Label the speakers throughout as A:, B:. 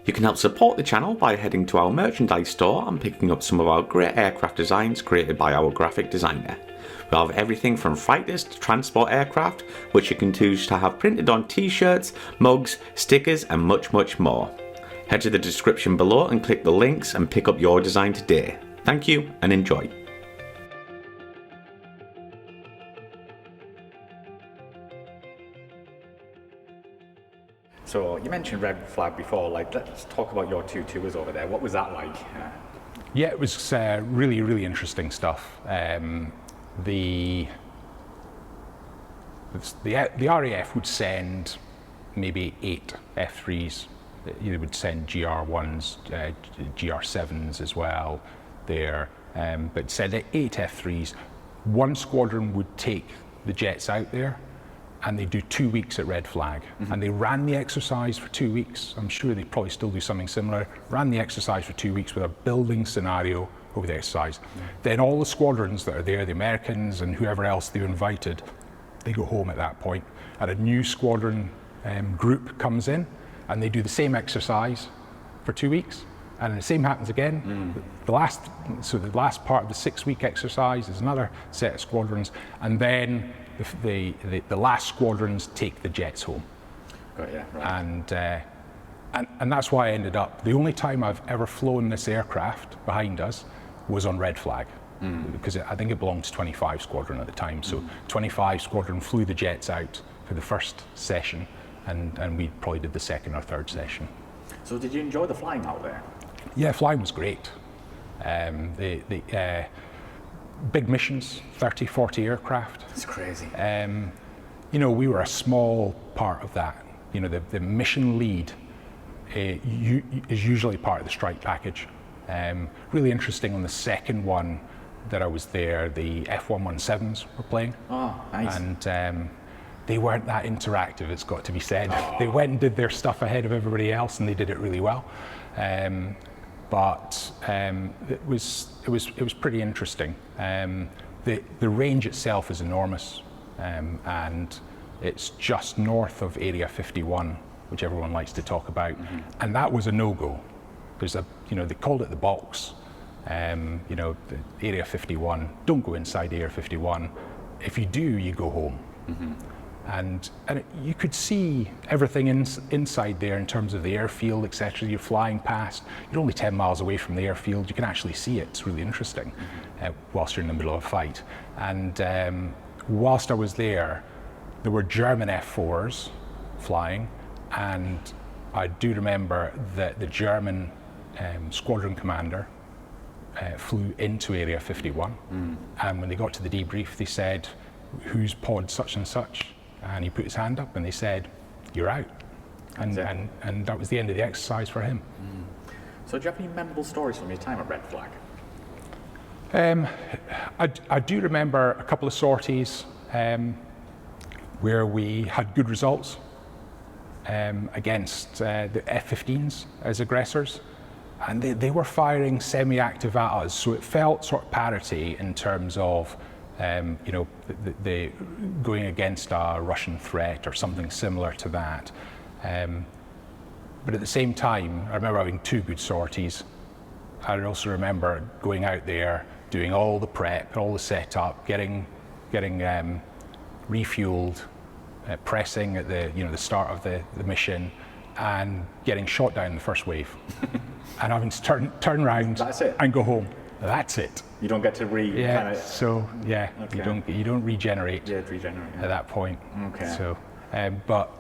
A: You can help support the channel by heading to our merchandise store and picking up some of our great aircraft designs created by our graphic designer. We'll have everything from fighters to transport aircraft, which you can choose to have printed on t-shirts, mugs, stickers and much more. Head to the description below and click the links and pick up your design today. Thank you and enjoy. So you mentioned red flag before, let's talk about your two tours over there. What was that like?
B: Yeah, it was really interesting stuff. The RAF would send maybe 8 F3s. They would send GR1s, GR7s as well there, but send 8 F3s. One squadron would take the jets out there and they do 2 weeks at red flag. And they ran the exercise for 2 weeks. I'm sure they probably still do something similar. Ran the exercise for 2 weeks with a building scenario over the exercise. Then all the squadrons that are there, the Americans and whoever else they invited, they go home at that point. And a new squadron group comes in and they do the same exercise for 2 weeks. And the same happens again. The last part of the 6-week exercise is another set of squadrons. And then the last squadrons take the jets home.
A: Got you, right.
B: And that's why I ended up, the only time I've ever flown this aircraft behind us was on red flag, because I think it belonged to 25 Squadron at the time. So 25 Squadron flew the jets out for the first session, and we probably did the second or third session.
A: So did you enjoy the flying out there?
B: Yeah, flying was great. Big missions, 30, 40 aircraft.
A: That's crazy.
B: You know, we were a small part of that. You know, the mission lead is usually part of the strike package. Really interesting on the second one that I was there, the F-117s were playing.
A: Oh, nice.
B: And they weren't that interactive, it's got to be said. They went and did their stuff ahead of everybody else and they did it really well. But it was pretty interesting. The range itself is enormous, and it's just north of Area 51, which everyone likes to talk about, and that was a no-go. There's they called it the box. The Area 51. Don't go inside Area 51. If you do, you go home. And you could see everything inside there in terms of the airfield, etc. You're flying past. You're only 10 miles away from the airfield. You can actually see it. It's really interesting whilst you're in the middle of a fight. And whilst I was there were German F4s flying, and I do remember that the German squadron commander flew into Area 51. And when they got to the debrief, they said, "Who's pod such and such?" And he put his hand up and they said, "You're out." And that was the end of the exercise for him.
A: So do you have any memorable stories from your time at Red Flag?
B: I do remember a couple of sorties where we had good results against the F-15s as aggressors. And they were firing semi-active at us, so it felt sort of parity in terms of the going against a Russian threat or something similar to that. But at the same time, I remember having 2 good sorties. I also remember going out there, doing all the prep, all the setup, getting refueled, pressing at the start of the mission, and getting shot down in the first wave. And having to turn around and go home. That's it.
A: You don't get to
B: you don't regenerate at that point.
A: Okay.
B: So, but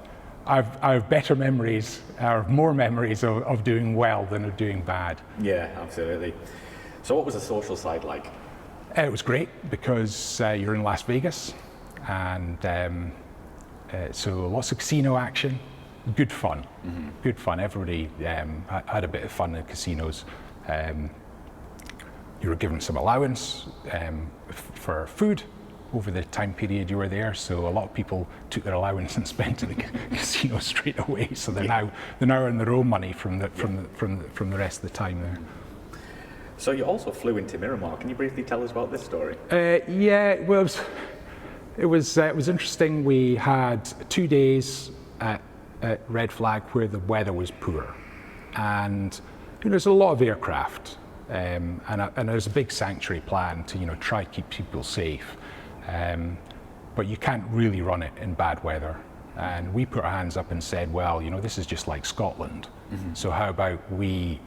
B: I've better memories, or more memories of doing well than of doing bad.
A: Yeah, absolutely. So what was the social side like?
B: It was great because you're in Las Vegas, and so lots of casino action. Good fun. Good fun. Everybody had a bit of fun in casinos. You were given some allowance for food over the time period you were there, so a lot of people took their allowance and spent in the casino straight away. So they're now earning their own money from the rest of the time there.
A: So you also flew into Miramar. Can you briefly tell us about this story?
B: Yeah, it was interesting. We had 2 days at Red Flag where the weather was poor, and there's a lot of aircraft, and there's a big sanctuary plan to try to keep people safe, but you can't really run it in bad weather. And we put our hands up and said, well, this is just like Scotland. So how about we,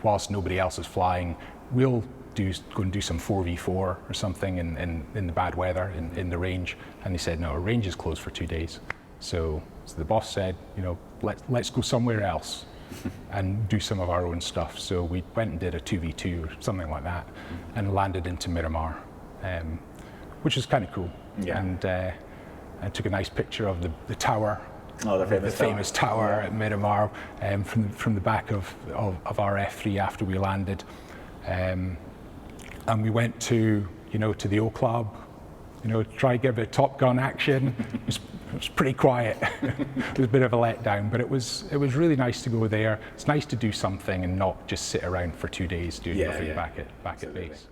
B: whilst nobody else is flying, we'll go and do some 4v4 or something in the bad weather in the range. And they said, no, our range is closed for 2 days. So the boss said, let's go somewhere else and do some of our own stuff. So we went and did a 2v2 or something like that, and landed into Miramar, which is kind of cool.
C: Yeah.
B: And I took a nice picture of the tower.
C: Oh, the
B: famous tower at Miramar, from the back of RF3 after we landed, and we went to the O Club, try to get a bit of Top Gun action. It was pretty quiet. It was a bit of a letdown, but it was really nice to go there. It's nice to do something and not just sit around for 2 days doing nothing back at base.